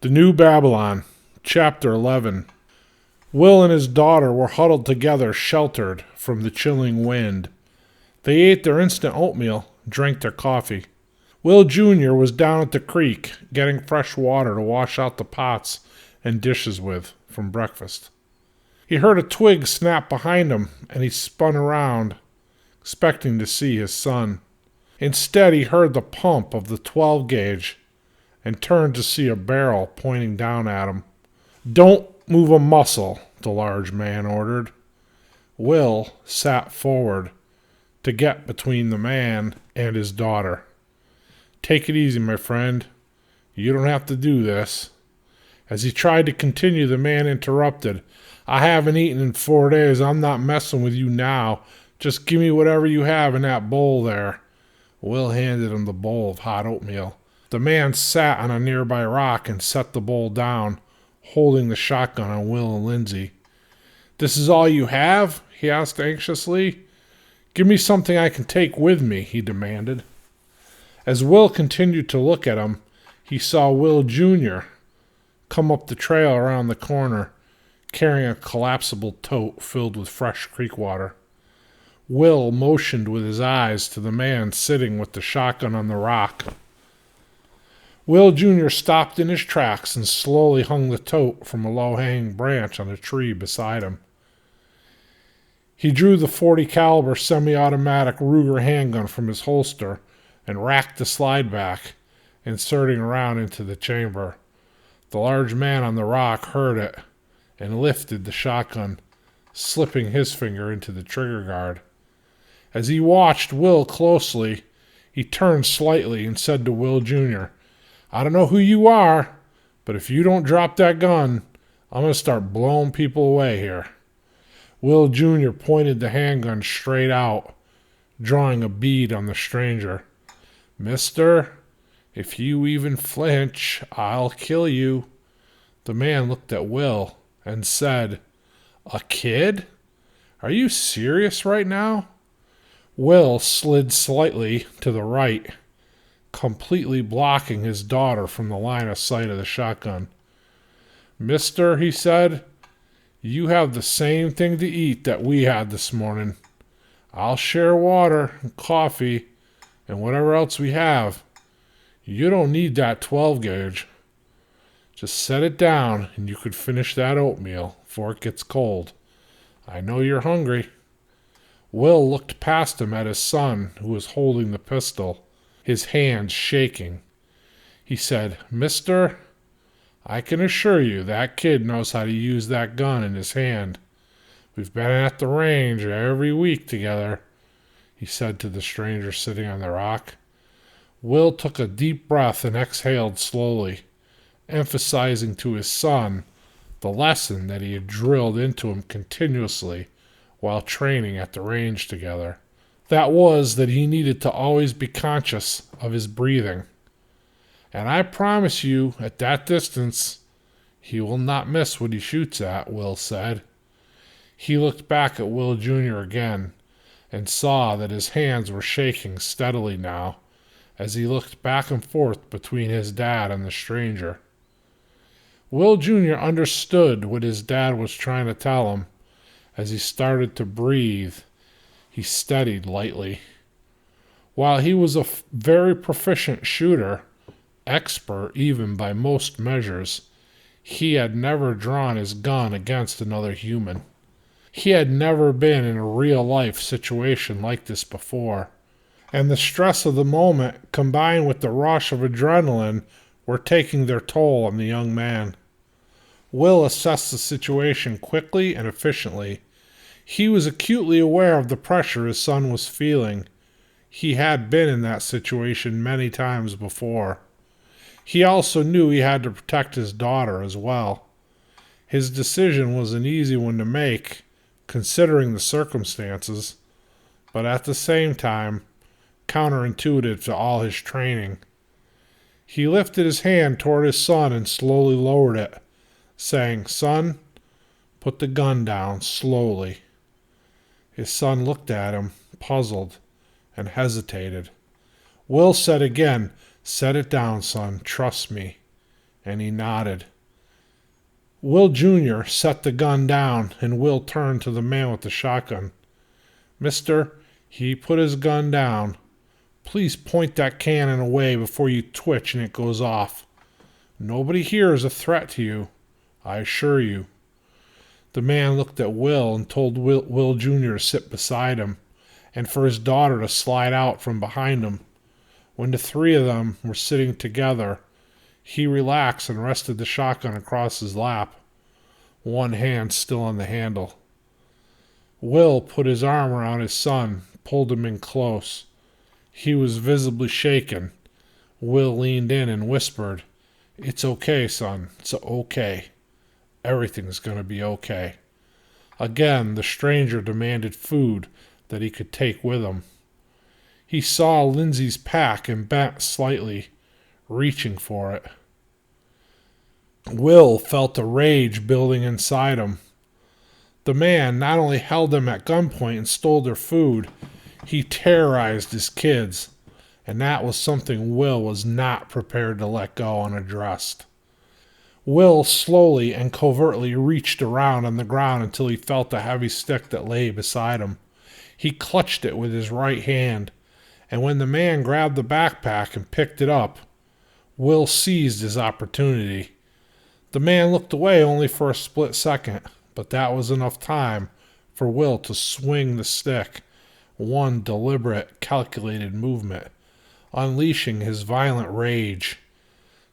The New Babylon, Chapter 11. Will and his daughter were huddled together, sheltered from the chilling wind. They ate their instant oatmeal, drank their coffee. Will Jr. was down at the creek, getting fresh water to wash out the pots and dishes with from breakfast. He heard a twig snap behind him, and he spun around, expecting to see his son. Instead, he heard the pump of the 12-gauge and turned to see a barrel pointing down at him. "Don't move a muscle," the large man ordered. Will sat forward to get between the man and his daughter. "Take it easy, my friend. You don't have to do this." As he tried to continue, the man interrupted. "I haven't eaten in 4 days. I'm not messing with you now. Just give me whatever you have in that bowl there." Will handed him the bowl of hot oatmeal. The man sat on a nearby rock and set the bowl down, holding the shotgun on Will and Lindsay. "This is all you have?" he asked anxiously. "Give me something I can take with me," he demanded. As Will continued to look at him, he saw Will Jr. come up the trail around the corner, carrying a collapsible tote filled with fresh creek water. Will motioned with his eyes to the man sitting with the shotgun on the rock. Will Jr. stopped in his tracks and slowly hung the tote from a low-hanging branch on a tree beside him. He drew the .40 caliber semi-automatic Ruger handgun from his holster and racked the slide back, inserting around into the chamber. The large man on the rock heard it and lifted the shotgun, slipping his finger into the trigger guard. As he watched Will closely, he turned slightly and said to Will Jr., "I don't know who you are, but if you don't drop that gun, I'm going to start blowing people away here." Will Jr. pointed the handgun straight out, drawing a bead on the stranger. "Mister, if you even flinch, I'll kill you." The man looked at Will and said, "A kid? Are you serious right now?" Will slid slightly to the right, completely blocking his daughter from the line of sight of the shotgun. "Mister," he said, "you have the same thing to eat that we had this morning. I'll share water and coffee and whatever else we have. You don't need that 12-gauge. Just set it down and you could finish that oatmeal before it gets cold. I know you're hungry." Will looked past him at his son, who was holding the pistol, his hands shaking. He said, "Mister, I can assure you that kid knows how to use that gun in his hand. We've been at the range every week together," he said to the stranger sitting on the rock. Will took a deep breath and exhaled slowly, emphasizing to his son the lesson that he had drilled into him continuously while training at the range together. That was that he needed to always be conscious of his breathing. "And I promise you, at that distance, he will not miss what he shoots at," Will said. He looked back at Will Jr. again and saw that his hands were shaking steadily now as he looked back and forth between his dad and the stranger. Will Jr. understood what his dad was trying to tell him. As he started to breathe, he steadied lightly. While he was a very proficient shooter, expert even by most measures, he had never drawn his gun against another human. He had never been in a real-life situation like this before, and the stress of the moment combined with the rush of adrenaline were taking their toll on the young man. Will assessed the situation quickly and efficiently. He was acutely aware of the pressure his son was feeling. He had been in that situation many times before. He also knew he had to protect his daughter as well. His decision was an easy one to make, considering the circumstances, but at the same time, counterintuitive to all his training. He lifted his hand toward his son and slowly lowered it, saying, "Son, put the gun down slowly." His son looked at him, puzzled, and hesitated. Will said again, "Set it down, son, trust me," and he nodded. Will Jr. set the gun down, and Will turned to the man with the shotgun. Mister, he put his gun down. Please point that cannon away before you twitch and it goes off. Nobody here is a threat to you, I assure you. The man looked at Will and told Will Jr. to sit beside him, and for his daughter to slide out from behind him. When the three of them were sitting together, he relaxed and rested the shotgun across his lap, one hand still on the handle. Will put his arm around his son, pulled him in close. He was visibly shaken. Will leaned in and whispered, "It's okay, son. It's okay. Everything's going to be okay." Again, the stranger demanded food that he could take with him. He saw Lindsay's pack and bent slightly, reaching for it. Will felt a rage building inside him. The man not only held them at gunpoint and stole their food, he terrorized his kids, and that was something Will was not prepared to let go unaddressed. Will slowly and covertly reached around on the ground until he felt a heavy stick that lay beside him. He clutched it with his right hand, and when the man grabbed the backpack and picked it up, Will seized his opportunity. The man looked away only for a split second, but that was enough time for Will to swing the stick, one deliberate, calculated movement, unleashing his violent rage,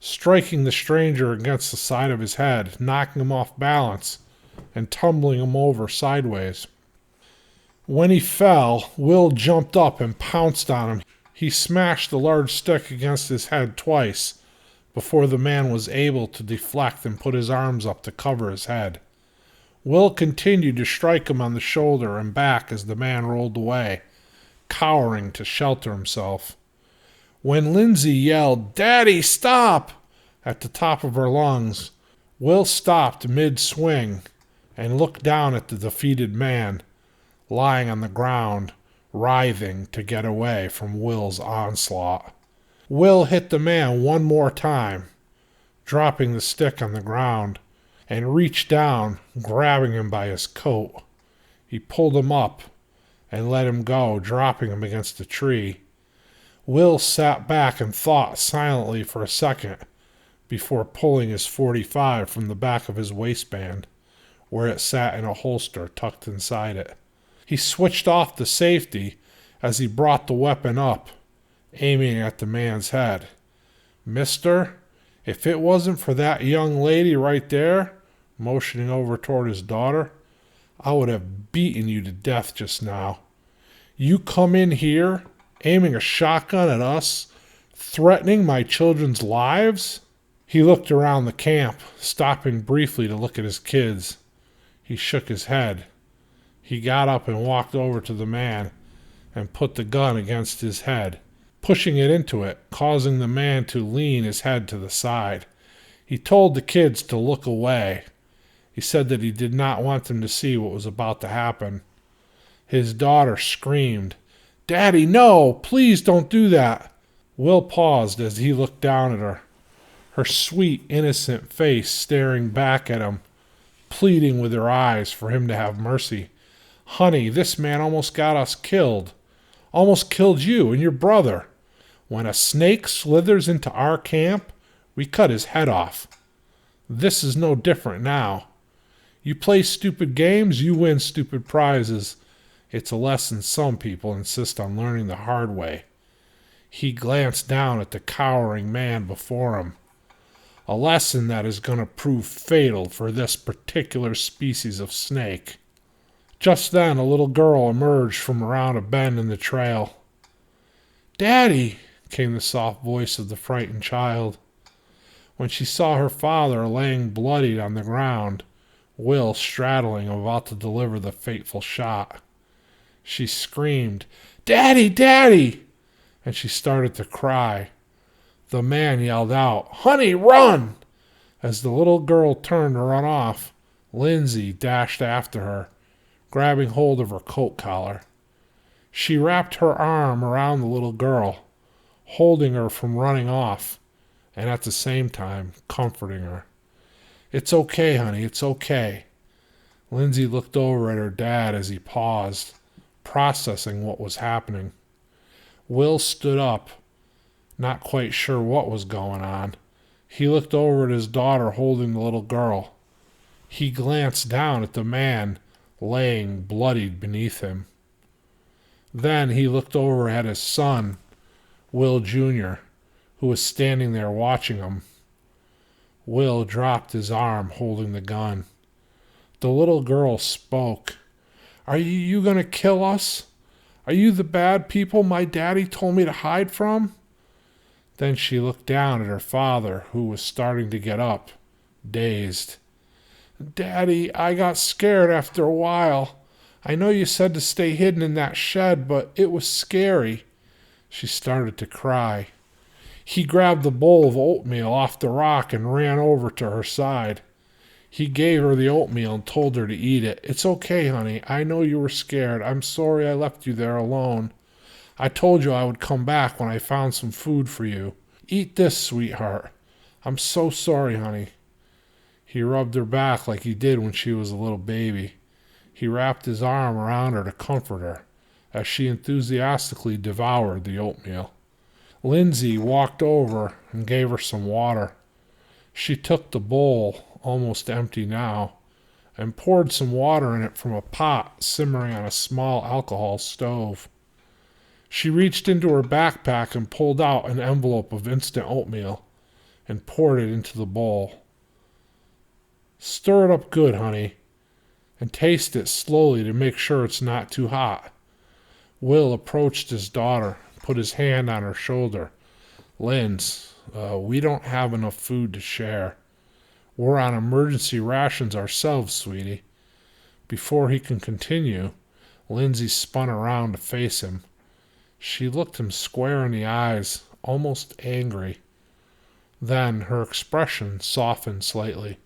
striking the stranger against the side of his head, knocking him off balance, and tumbling him over sideways. When he fell, Will jumped up and pounced on him. He smashed the large stick against his head twice before the man was able to deflect and put his arms up to cover his head. Will continued to strike him on the shoulder and back as the man rolled away, cowering to shelter himself. When Lindsay yelled, "Daddy, stop!" at the top of her lungs, Will stopped mid-swing and looked down at the defeated man, lying on the ground, writhing to get away from Will's onslaught. Will hit the man one more time, dropping the stick on the ground, and reached down, grabbing him by his coat. He pulled him up and let him go, dropping him against a tree. Will sat back and thought silently for a second before pulling his .45 from the back of his waistband, where it sat in a holster tucked inside it. He switched off the safety as he brought the weapon up, aiming at the man's head. "Mister, if it wasn't for that young lady right there," motioning over toward his daughter, "I would have beaten you to death just now. You come in here, aiming a shotgun at us, threatening my children's lives?" He looked around the camp, stopping briefly to look at his kids. He shook his head. He got up and walked over to the man and put the gun against his head, pushing it into it, causing the man to lean his head to the side. He told the kids to look away. He said that he did not want them to see what was about to happen. His daughter screamed, "Daddy, no! Please don't do that!" Will paused as he looked down at her, her sweet, innocent face staring back at him, pleading with her eyes for him to have mercy. "Honey, this man almost got us killed. Almost killed you and your brother. When a snake slithers into our camp, we cut his head off. This is no different now. You play stupid games, you win stupid prizes. It's a lesson some people insist on learning the hard way." He glanced down at the cowering man before him. A lesson that is going to prove fatal for this particular species of snake. Just then, a little girl emerged from around a bend in the trail. "Daddy," came the soft voice of the frightened child. When she saw her father laying bloodied on the ground, Will straddling about to deliver the fateful shot, she screamed, "Daddy, Daddy!" and she started to cry. The man yelled out, "Honey, run!" As the little girl turned to run off, Lindsay dashed after her, grabbing hold of her coat collar. She wrapped her arm around the little girl, holding her from running off, and at the same time comforting her. "It's okay, honey, it's okay." Lindsay looked over at her dad as he paused, processing what was happening. Will stood up, not quite sure what was going on. He looked over at his daughter holding the little girl. He glanced down at the man laying bloodied beneath him. Then he looked over at his son, Will Jr., who was standing there watching him. Will dropped his arm holding the gun. The little girl spoke. "Are you going to kill us? Are you the bad people my daddy told me to hide from?" Then she looked down at her father, who was starting to get up, dazed. "Daddy, I got scared after a while. I know you said to stay hidden in that shed, but it was scary." She started to cry. He grabbed the bowl of oatmeal off the rock and ran over to her side. He gave her the oatmeal and told her to eat it. "It's okay, honey. I know you were scared. I'm sorry I left you there alone. I told you I would come back when I found some food for you. Eat this, sweetheart. I'm so sorry, honey." He rubbed her back like he did when she was a little baby. He wrapped his arm around her to comfort her as she enthusiastically devoured the oatmeal. Lindsay walked over and gave her some water. She took the bowl, almost empty now, and poured some water in it from a pot simmering on a small alcohol stove. She reached into her backpack and pulled out an envelope of instant oatmeal and poured it into the bowl. "Stir it up good, honey, and taste it slowly to make sure it's not too hot." Will approached his daughter, put his hand on her shoulder. "Linz, we don't have enough food to share. We're on emergency rations ourselves, sweetie." Before he can continue, Lindsay spun around to face him. She looked him square in the eyes, almost angry. Then her expression softened slightly.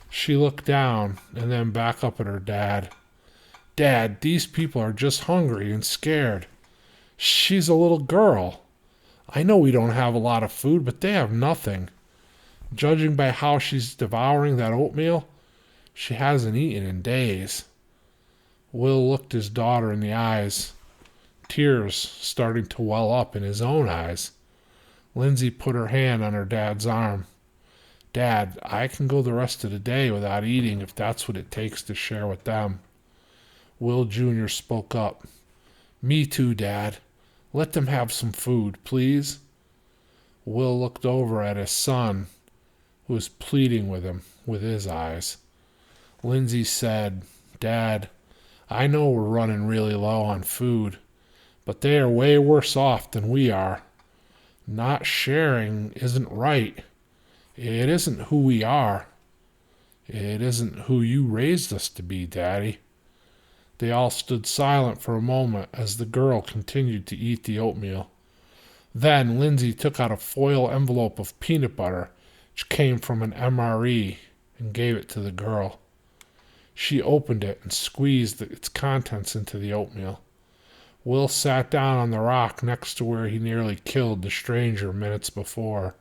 She looked down and then back up at her dad. "Dad, these people are just hungry and scared. She's a little girl. I know we don't have a lot of food, but they have nothing. Judging by how she's devouring that oatmeal, she hasn't eaten in days." Will looked his daughter in the eyes, tears starting to well up in his own eyes. Lindsay put her hand on her dad's arm. "Dad, I can go the rest of the day without eating if that's what it takes to share with them." Will Jr. spoke up. "Me too, Dad. Let them have some food, please." Will looked over at his son, who was pleading with him with his eyes. Lindsay said, "Dad, I know we're running really low on food, but they are way worse off than we are. Not sharing isn't right. It isn't who we are. It isn't who you raised us to be, Daddy." They all stood silent for a moment as the girl continued to eat the oatmeal. Then Lindsay took out a foil envelope of peanut butter, which came from an MRE, and gave it to the girl. She opened it and squeezed its contents into the oatmeal. Will sat down on the rock next to where he nearly killed the stranger minutes before.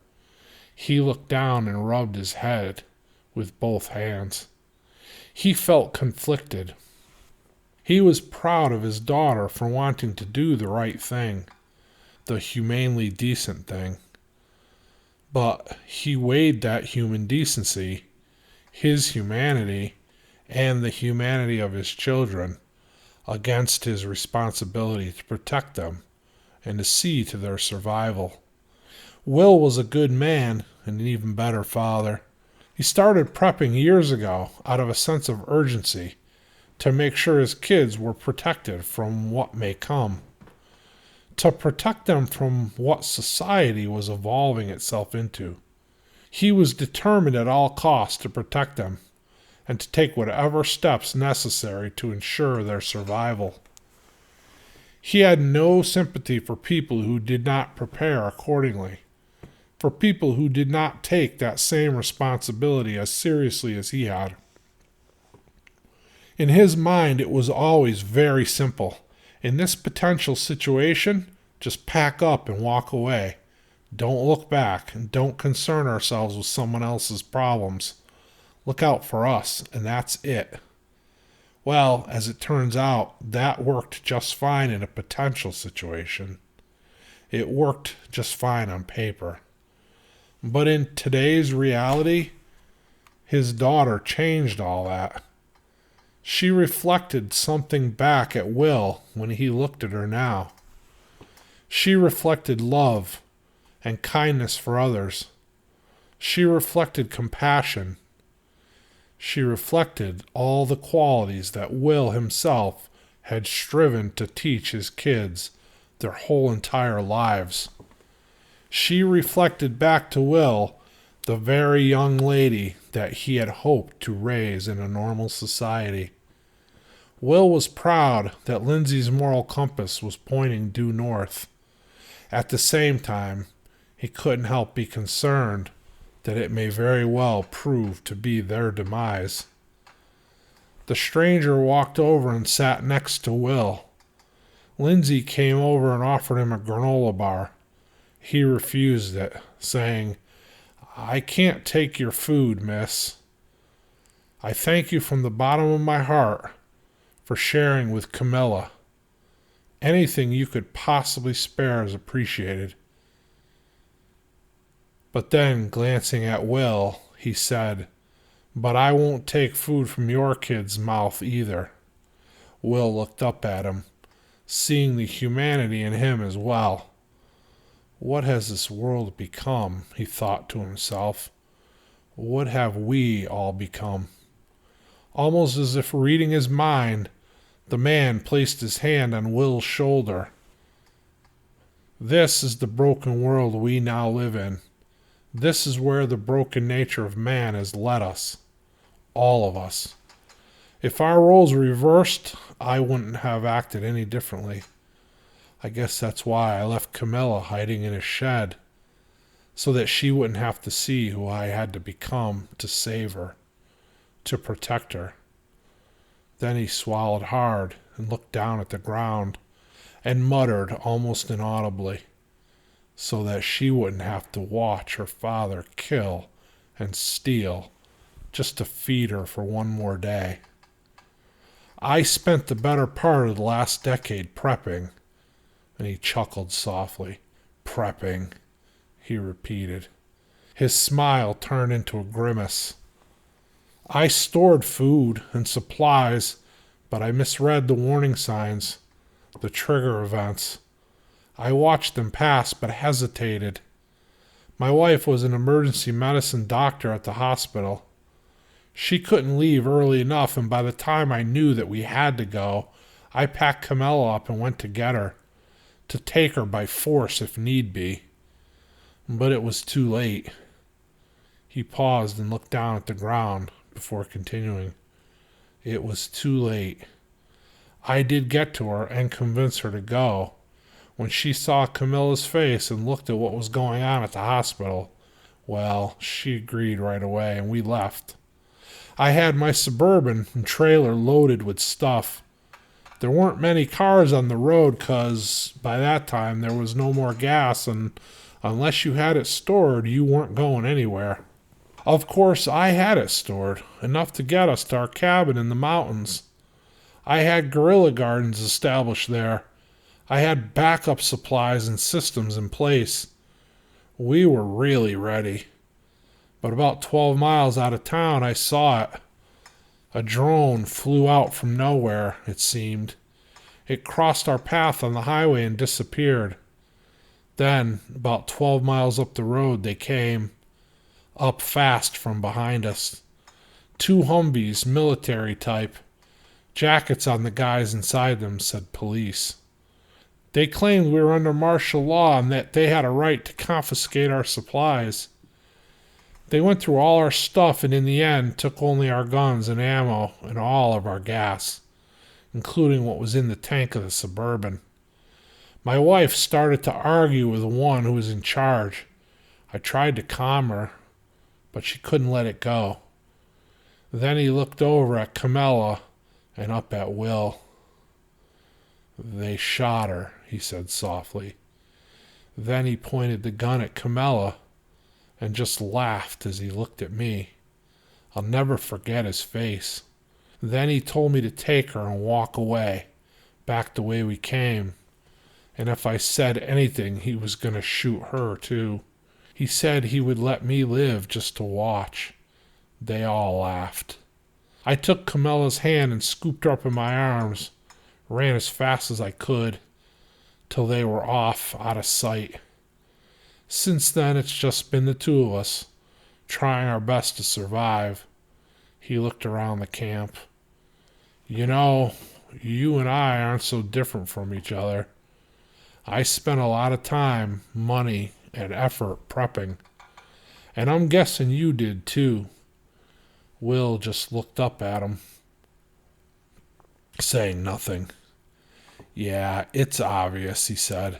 He looked down and rubbed his head with both hands. He felt conflicted. He was proud of his daughter for wanting to do the right thing, the humanely decent thing. But he weighed that human decency, his humanity, and the humanity of his children against his responsibility to protect them and to see to their survival. Will was a good man and an even better father. He started prepping years ago out of a sense of urgency to make sure his kids were protected from what may come, to protect them from what society was evolving itself into. He was determined at all costs to protect them and to take whatever steps necessary to ensure their survival. He had no sympathy for people who did not prepare accordingly, for people who did not take that same responsibility as seriously as he had. In his mind, it was always very simple. In this potential situation, just pack up and walk away. Don't look back and don't concern ourselves with someone else's problems. Look out for us, and that's it. Well, as it turns out, that worked just fine in a potential situation. It worked just fine on paper. But in today's reality, his daughter changed all that. She reflected something back at Will when he looked at her now. She reflected love and kindness for others. She reflected compassion. She reflected all the qualities that Will himself had striven to teach his kids their whole entire lives. She reflected back to Will the very young lady that he had hoped to raise in a normal society. Will was proud that Lindsay's moral compass was pointing due north. At the same time, he couldn't help be concerned that it may very well prove to be their demise. The stranger walked over and sat next to Will. Lindsay came over and offered him a granola bar. He refused it, saying, "I can't take your food, miss. I thank you from the bottom of my heart for sharing with Camilla. Anything you could possibly spare is appreciated." But then, glancing at Will, he said, "But I won't take food from your kid's mouth either." Will looked up at him, seeing the humanity in him as well. What has this world become? He thought to himself. What have we all become? Almost as if reading his mind, the man placed his hand on Will's shoulder. This is the broken world we now live in. This is where the broken nature of man has led us. All of us. If our roles were reversed, I wouldn't have acted any differently. I guess that's why I left Camilla hiding in a shed, so that she wouldn't have to see who I had to become to save her, to protect her. Then he swallowed hard and looked down at the ground and muttered almost inaudibly, so that she wouldn't have to watch her father kill and steal just to feed her for one more day. I spent the better part of the last decade prepping, and he chuckled softly. Prepping, he repeated. His smile turned into a grimace. I stored food and supplies, but I misread the warning signs, the trigger events. I watched them pass, but hesitated. My wife was an emergency medicine doctor at the hospital. She couldn't leave early enough, and by the time I knew that we had to go, I packed Camilla up and went to get her, to take her by force if need be. But it was too late. He paused and looked down at the ground before continuing. It was too late. I did get to her and convince her to go. When she saw Camilla's face and looked at what was going on at the hospital, well, she agreed right away and we left. I had my Suburban and trailer loaded with stuff. There weren't many cars on the road because by that time there was no more gas, and unless you had it stored, you weren't going anywhere. Of course, I had it stored, enough to get us to our cabin in the mountains. I had guerrilla gardens established there. I had backup supplies and systems in place. We were really ready. But about 12 miles out of town, I saw it. A drone flew out from nowhere, it seemed. It crossed our path on the highway and disappeared. Then, about 12 miles up the road, they came. Up fast from behind us. 2 Humvees, military type. Jackets on the guys inside them said police. They claimed we were under martial law and that they had a right to confiscate our supplies. They went through all our stuff and in the end took only our guns and ammo and all of our gas, including what was in the tank of the Suburban. My wife started to argue with the one who was in charge. I tried to calm her, but she couldn't let it go. Then he looked over at Camilla and up at Will. They shot her, he said softly. Then he pointed the gun at Camilla and just laughed as he looked at me. I'll never forget his face. Then he told me to take her and walk away, back the way we came. And if I said anything, he was going to shoot her too. He said he would let me live just to watch. They all laughed. I took Camilla's hand and scooped her up in my arms, ran as fast as I could, till they were off out of sight. Since then, it's just been the two of us, trying our best to survive. He looked around the camp. You know, you and I aren't so different from each other. I spent a lot of time, money, and effort prepping. And I'm guessing you did too. Will just looked up at him, saying nothing. Yeah, it's obvious, he said.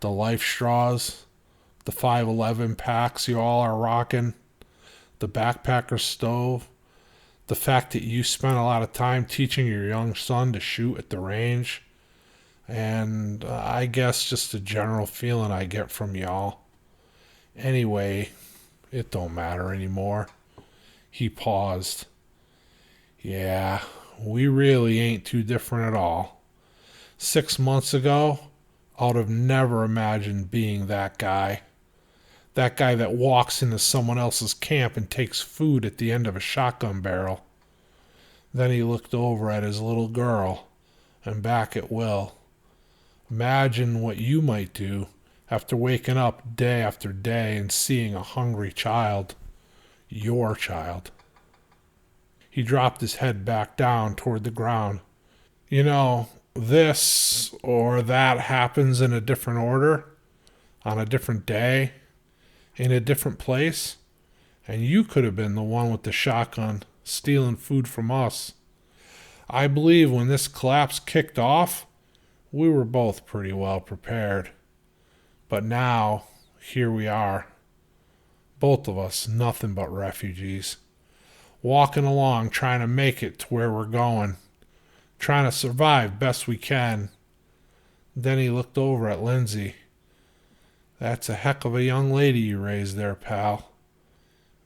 The life straws, the 511 packs you all are rocking, the backpacker stove, the fact that you spent a lot of time teaching your young son to shoot at the range, and I guess just the general feeling I get from y'all. Anyway, it don't matter anymore. He paused. Yeah, we really ain't too different at all. 6 months ago, I would have never imagined being that guy. That guy that walks into someone else's camp and takes food at the end of a shotgun barrel. Then he looked over at his little girl and back at Will. Imagine what you might do after waking up day after day and seeing a hungry child. Your child. He dropped his head back down toward the ground. You know, this or that happens in a different order, on a different day, in a different place, and you could have been the one with the shotgun stealing food from us. I believe when this collapse kicked off, we were both pretty well prepared. But now, here we are. Both of us, nothing but refugees. Walking along, trying to make it to where we're going. Trying to survive best we can. Then he looked over at Lindsay. That's a heck of a young lady you raised there, pal.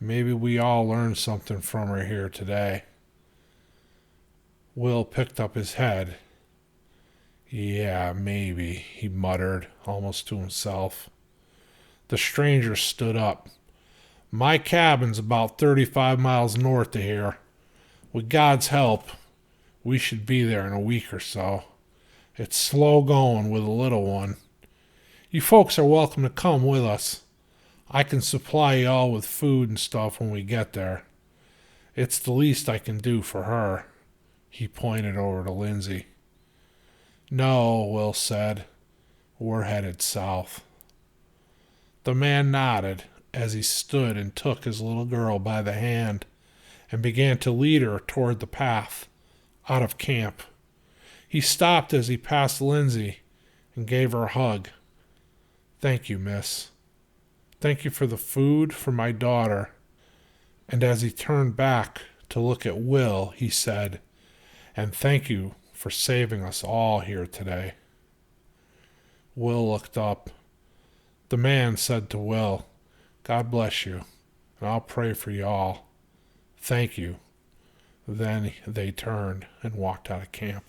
Maybe we all learned something from her here today. Will picked up his head. Yeah, maybe, he muttered, almost to himself. The stranger stood up. My cabin's about 35 miles north of here. With God's help, we should be there in a week or so. It's slow going with a little one. You folks are welcome to come with us. I can supply you all with food and stuff when we get there. It's the least I can do for her. He pointed over to Lindsay. No, Will said. We're headed south. The man nodded as he stood and took his little girl by the hand and began to lead her toward the path out of camp. He stopped as he passed Lindsay and gave her a hug. Thank you, miss. Thank you for the food for my daughter. And as he turned back to look at Will, he said, and thank you for saving us all here today. Will looked up. The man said to Will, God bless you, and I'll pray for you all. Thank you. Then they turned and walked out of camp.